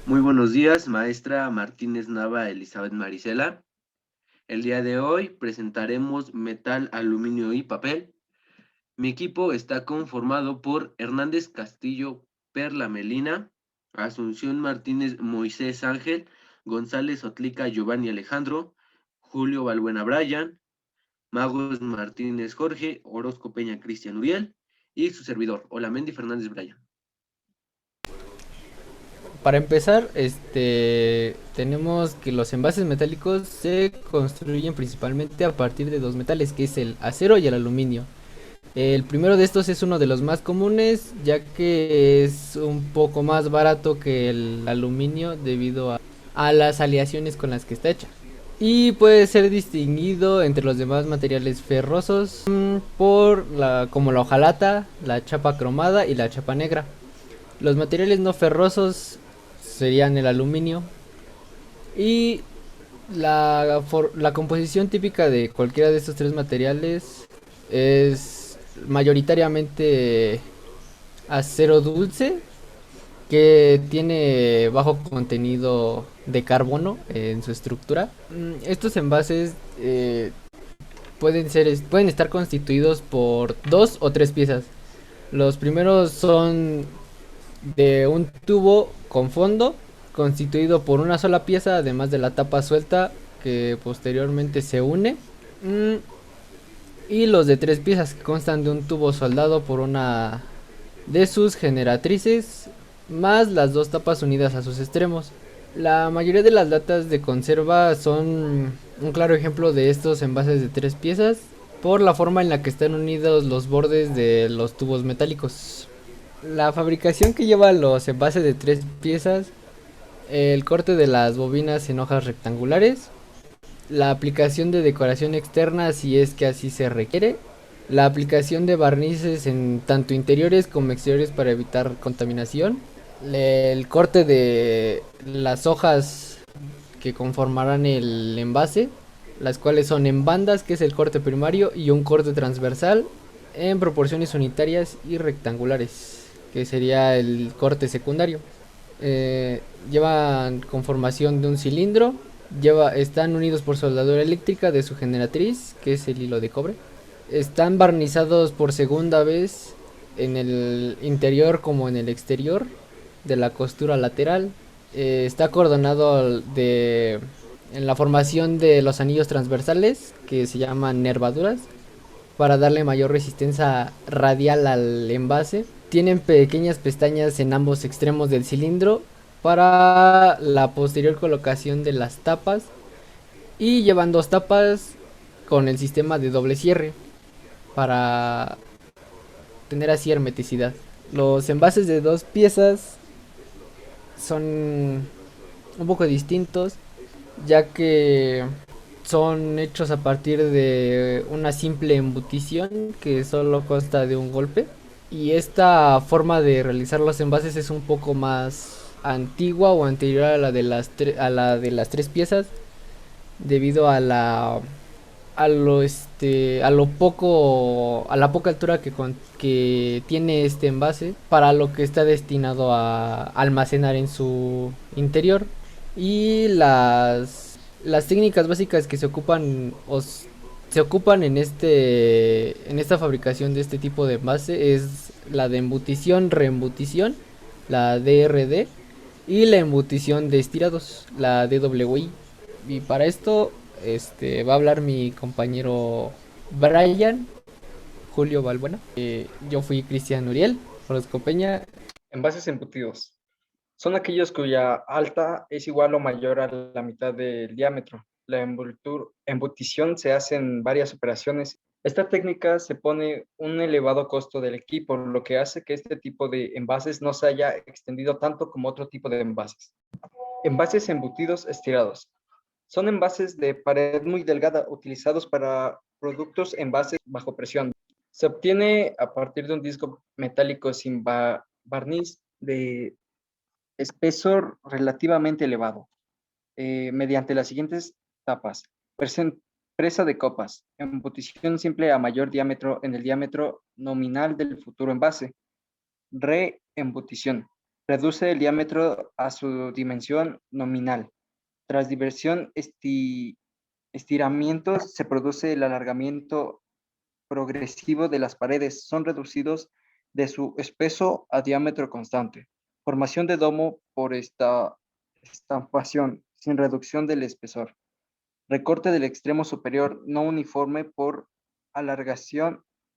Muy buenos días, maestra Martínez Nava Elizabeth Marisela. El día de hoy presentaremos metal, aluminio y papel. Mi equipo está conformado por Hernández Castillo Perla Melina, Asunción Martínez Moisés Ángel, González Otlica Giovanni Alejandro, Julio Balbuena Brian, Magos Martínez Jorge, Orozco Peña Cristian Uriel y su servidor, Olamendi Fernández Brian. Para empezar, tenemos que los envases metálicos se construyen principalmente a partir de dos metales, que es el acero y el aluminio. El primero de estos es uno de los más comunes, ya que es un poco más barato que el aluminio debido a las aleaciones con las que está hecha. Y puede ser distinguido entre los demás materiales ferrosos como la hojalata, la chapa cromada y la chapa negra. Los materiales no ferrosos serían el aluminio y la composición típica de cualquiera de estos tres materiales es mayoritariamente acero dulce que tiene bajo contenido de carbono en su estructura. Estos envases pueden estar constituidos por dos o tres piezas. Los primeros son de un tubo con fondo constituido por una sola pieza, además de la tapa suelta que posteriormente se une. Mm, Y los de tres piezas que constan de un tubo soldado por una de sus generatrices, más las dos tapas unidas a sus extremos. La mayoría de las latas de conserva son un claro ejemplo de estos envases de tres piezas por la forma en la que están unidos los bordes de los tubos metálicos. La fabricación que lleva los envases de tres piezas, el corte de las bobinas en hojas rectangulares, la aplicación de decoración externa si es que así se requiere, la aplicación de barnices en tanto interiores como exteriores para evitar contaminación, el corte de las hojas que conformarán el envase, las cuales son en bandas, que es el corte primario, y un corte transversal en proporciones unitarias y rectangulares, que sería el corte secundario. Llevan conformación de un cilindro, están unidos por soldadura eléctrica de su generatriz, que es el hilo de cobre. Están barnizados por segunda vez en el interior como en el exterior de la costura lateral. Está acordonado en la formación de los anillos transversales, que se llaman nervaduras, para darle mayor resistencia radial al envase. Tienen pequeñas pestañas en ambos extremos del cilindro para la posterior colocación de las tapas, y llevan dos tapas con el sistema de doble cierre para tener así hermeticidad. Los envases de dos piezas son un poco distintos, ya que son hechos a partir de una simple embutición que solo consta de un golpe. Y esta forma de realizar los envases es un poco más antigua o anterior a la de las tres piezas, debido a la poca altura que tiene este envase para lo que está destinado a almacenar en su interior. Y las técnicas básicas que se ocupan en esta fabricación de este tipo de envase es la de embutición, reembutición, la DRD, y la embutición de estirados, la DWI. Y para esto va a hablar mi compañero Brian, Julio Balbuena. Yo fui Cristian Uriel, Orozco Peña. Envases embutidos. Son aquellos cuya alta es igual o mayor a la mitad del diámetro. La embutición se hace en varias operaciones. Esta técnica se pone un elevado costo del equipo, lo que hace que este tipo de envases no se haya extendido tanto como otro tipo de envases. Envases embutidos estirados. Son envases de pared muy delgada utilizados para productos envases bajo presión. Se obtiene a partir de un disco metálico sin barniz de espesor relativamente elevado, mediante las siguientes etapas. Presa de copas, embutición simple a mayor diámetro en el diámetro nominal del futuro envase. Reembutición, Reduce el diámetro a su dimensión nominal. Tras estiramientos se produce el alargamiento progresivo de las paredes. Son reducidos de su espeso a diámetro constante. Formación de domo por estampación, sin reducción del espesor. Recorte del extremo superior no uniforme por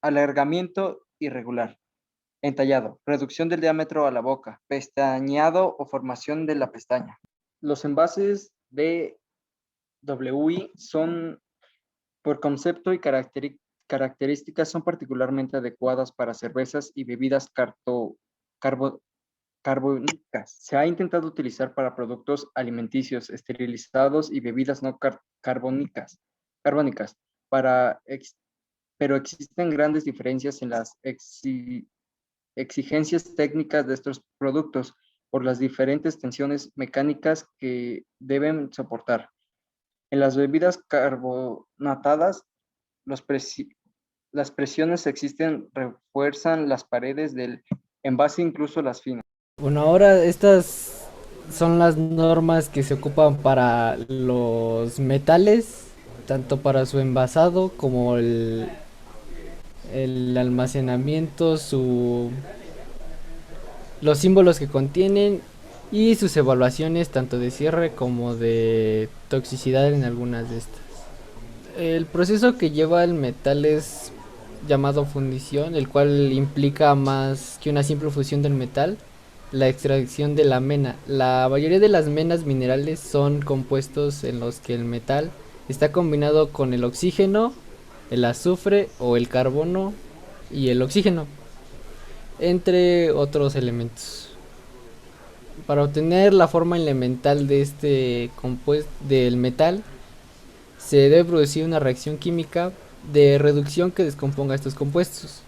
alargamiento irregular. Entallado, reducción del diámetro a la boca, pestañeado o formación de la pestaña. Los envases de WI son, por concepto y características, son particularmente adecuadas para cervezas y bebidas carbónicas. Se ha intentado utilizar para productos alimenticios, esterilizados y bebidas no carbónicas, pero existen grandes diferencias en las exigencias técnicas de estos productos por las diferentes tensiones mecánicas que deben soportar. En las bebidas carbonatadas, las presiones existentes refuerzan las paredes del envase, incluso las finas. Bueno, ahora estas son las normas que se ocupan para los metales, tanto para su envasado como el almacenamiento, los símbolos que contienen y sus evaluaciones tanto de cierre como de toxicidad en algunas de estas. El proceso que lleva el metal es llamado fundición, el cual implica más que una simple fusión del metal, la extracción de la mena. La mayoría de las menas minerales son compuestos en los que el metal está combinado con el oxígeno, el azufre o el carbono y el oxígeno, entre otros elementos. Para obtener la forma elemental de este compuesto del metal, se debe producir una reacción química de reducción que descomponga estos compuestos.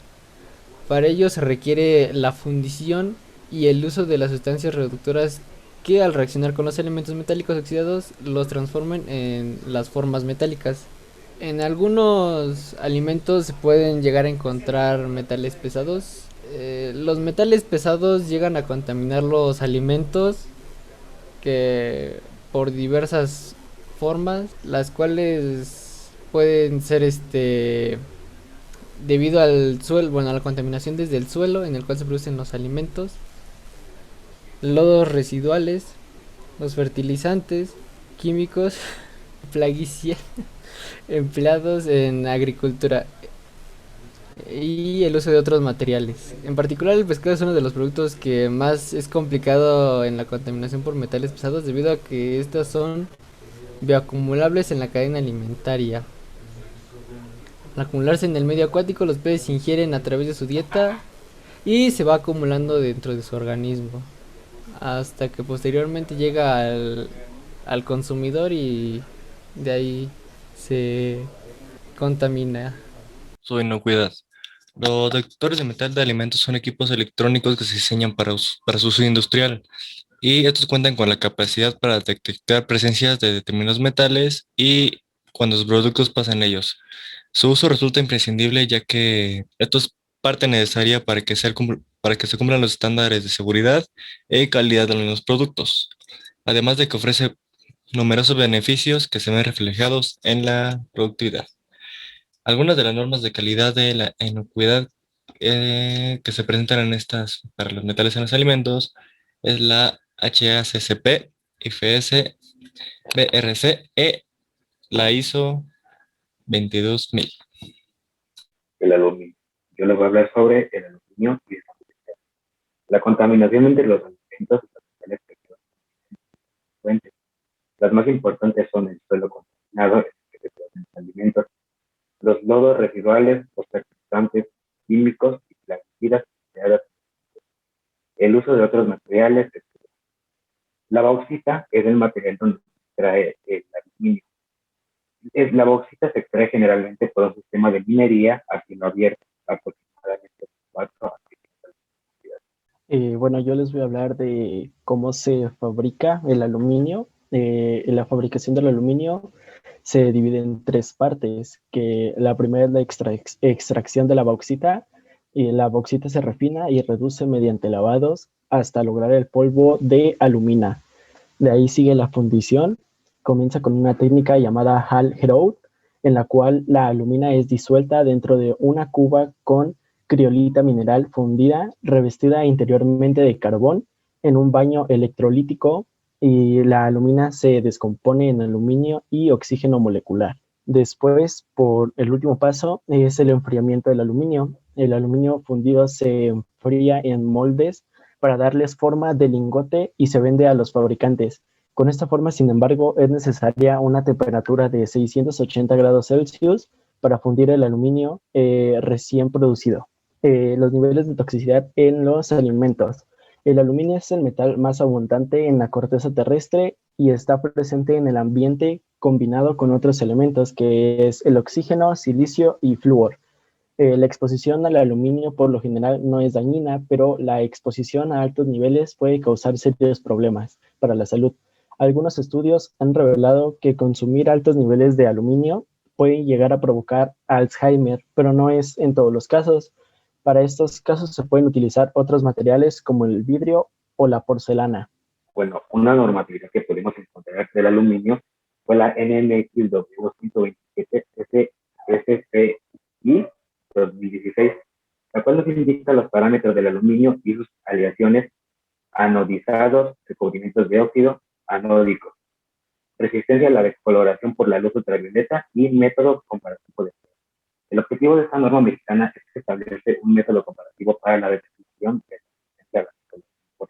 Para ello se requiere la fundición y el uso de las sustancias reductoras que al reaccionar con los elementos metálicos oxidados los transformen en las formas metálicas. En algunos alimentos se pueden llegar a encontrar metales pesados. Los metales pesados llegan a contaminar los alimentos que por diversas formas, las cuales pueden ser debido al suelo, bueno, a la contaminación desde el suelo en el cual se producen los alimentos, lodos residuales, los fertilizantes químicos, plaguicidas empleados en agricultura y el uso de otros materiales. En particular, el pescado es uno de los productos que más es complicado en la contaminación por metales pesados debido a que estos son bioacumulables en la cadena alimentaria. Al acumularse en el medio acuático, los peces ingieren a través de su dieta y se va acumulando dentro de su organismo hasta que posteriormente llega al consumidor y de ahí se contamina. Su inocuidad. Los detectores de metal de alimentos son equipos electrónicos que se diseñan para su uso industrial y estos cuentan con la capacidad para detectar presencias de determinados metales y cuando los productos pasan ellos. Su uso resulta imprescindible ya que esto es parte necesaria para que se cumplan los estándares de seguridad y calidad de los productos, además de que ofrece numerosos beneficios que se ven reflejados en la productividad. Algunas de las normas de calidad de la inocuidad que se presentan para los metales en los alimentos es la HACCP, IFS, BRC e la ISO 22000. El aluminio. Yo les voy a hablar sobre el aluminio y la contaminación entre los alimentos y los metales frecuentes. Las más importantes son el suelo contaminado, los alimentos, los lodos residuales, los fertilizantes químicos y plaguicidas creadas, el uso de otros materiales, etc. La bauxita es el material donde se extrae el aluminio. La bauxita se extrae generalmente por un sistema de minería a cielo abierto, aproximadamente 4 a 6. Bueno, yo les voy a hablar de cómo se fabrica el aluminio. La fabricación del aluminio se divide en tres partes, que la primera es la extracción de la bauxita, y la bauxita se refina y reduce mediante lavados hasta lograr el polvo de alumina. De ahí sigue la fundición. Comienza con una técnica llamada Hall-Héroult, en la cual la alumina es disuelta dentro de una cuba con criolita mineral fundida, revestida interiormente de carbón en un baño electrolítico, y la alumina se descompone en aluminio y oxígeno molecular. Después, por el último paso, es el enfriamiento del aluminio. El aluminio fundido se enfría en moldes para darles forma de lingote y se vende a los fabricantes. Con esta forma, sin embargo, es necesaria una temperatura de 680 grados Celsius para fundir el aluminio recién producido. Los niveles de toxicidad en los alimentos. El aluminio es el metal más abundante en la corteza terrestre y está presente en el ambiente combinado con otros elementos, que es el oxígeno, silicio y flúor. La exposición al aluminio por lo general no es dañina, pero la exposición a altos niveles puede causar serios problemas para la salud. Algunos estudios han revelado que consumir altos niveles de aluminio puede llegar a provocar Alzheimer, pero no es en todos los casos. Para estos casos se pueden utilizar otros materiales como el vidrio o la porcelana. Bueno, una normatividad que pudimos encontrar del aluminio fue la NMXW 227 SFI 2016, la cual nos indica los parámetros del aluminio y sus aleaciones: anodizados, recubrimientos de óxido, anódicos, resistencia a la descoloración por la luz ultravioleta y método comparativo de prueba. El objetivo de esta norma mexicana es que establece un método comparativo para la detección de resistencia a la descoloración por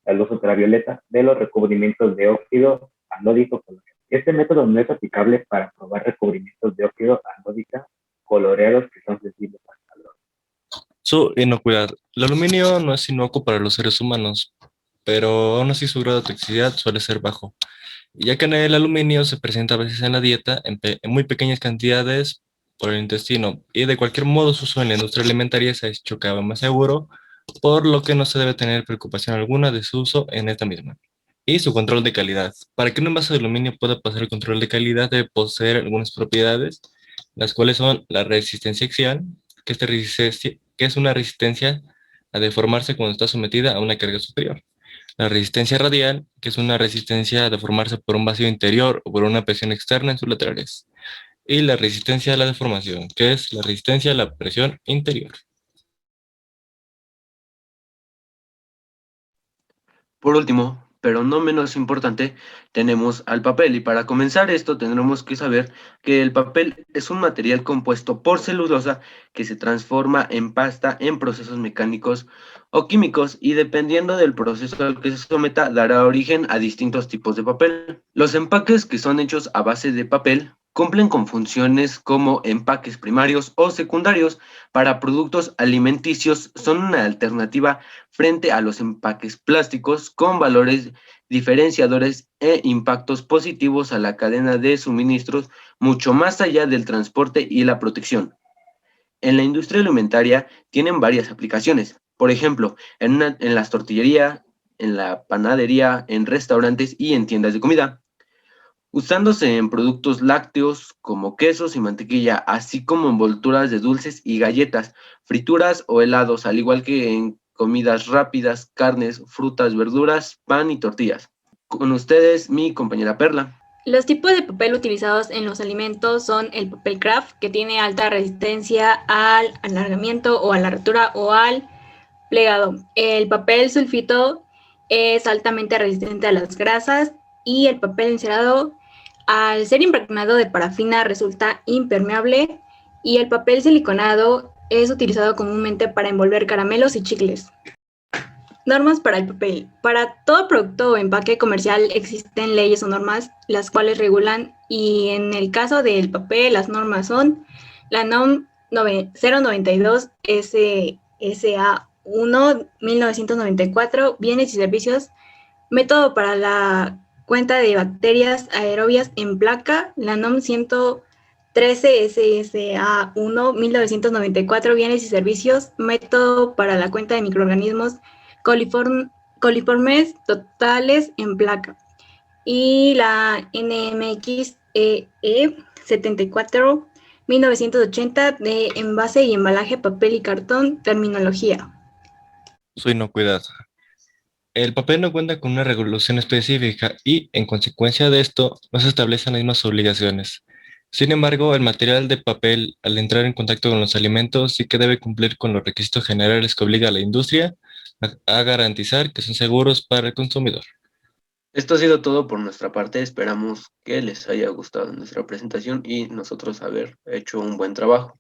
la luz ultravioleta de los recubrimientos de óxido anódico coloreado. Este método no es aplicable para probar recubrimientos de óxido anódica coloreados que son sensibles al calor. Su inocuidad. El aluminio no es inocuo para los seres humanos, pero aún así su grado de toxicidad suele ser bajo, ya que el aluminio se presenta a veces en la dieta en muy pequeñas cantidades por el intestino, y de cualquier modo su uso en la industria alimentaria se ha hecho cada vez más seguro, por lo que no se debe tener preocupación alguna de su uso en esta misma. Y su control de calidad. Para que un envase de aluminio pueda pasar el control de calidad, debe poseer algunas propiedades, las cuales son la resistencia axial, que es una resistencia a deformarse cuando está sometida a una carga superior. La resistencia radial, que es una resistencia a deformarse por un vacío interior o por una presión externa en sus laterales. Y la resistencia a la deformación, que es la resistencia a la presión interior. Por último, pero no menos importante, tenemos al papel, y para comenzar esto tendremos que saber que el papel es un material compuesto por celulosa que se transforma en pasta en procesos mecánicos o químicos, y dependiendo del proceso al que se someta dará origen a distintos tipos de papel. Los empaques que son hechos a base de papel cumplen con funciones como empaques primarios o secundarios para productos alimenticios. Son una alternativa frente a los empaques plásticos con valores diferenciadores e impactos positivos a la cadena de suministros, mucho más allá del transporte y la protección. En la industria alimentaria tienen varias aplicaciones, por ejemplo, en las tortillerías, en la panadería, en restaurantes y en tiendas de comida, usándose en productos lácteos como quesos y mantequilla, así como envolturas de dulces y galletas, frituras o helados, al igual que en comidas rápidas, carnes, frutas, verduras, pan y tortillas. Con ustedes, mi compañera Perla. Los tipos de papel utilizados en los alimentos son el papel craft, que tiene alta resistencia al alargamiento o a la rotura o al plegado. El papel sulfito es altamente resistente a las grasas, y el papel encerado, al ser impregnado de parafina, resulta impermeable, y el papel siliconado es utilizado comúnmente para envolver caramelos y chicles. Normas para el papel. Para todo producto o empaque comercial existen leyes o normas las cuales regulan, y en el caso del papel las normas son la NOM 092 SA 1 1994, bienes y servicios, método para la cuenta de bacterias aerobias en placa, la NOM 113 SSA 1 1994, bienes y servicios, método para la cuenta de microorganismos coliformes totales en placa, y la NMXEE 74 1980 de envase y embalaje, papel y cartón, terminología. su inocuidad. El papel no cuenta con una regulación específica y, en consecuencia de esto, no se establecen las mismas obligaciones. Sin embargo, el material de papel, al entrar en contacto con los alimentos, sí que debe cumplir con los requisitos generales que obliga a la industria a garantizar que son seguros para el consumidor. Esto ha sido todo por nuestra parte. Esperamos que les haya gustado nuestra presentación y nosotros haber hecho un buen trabajo.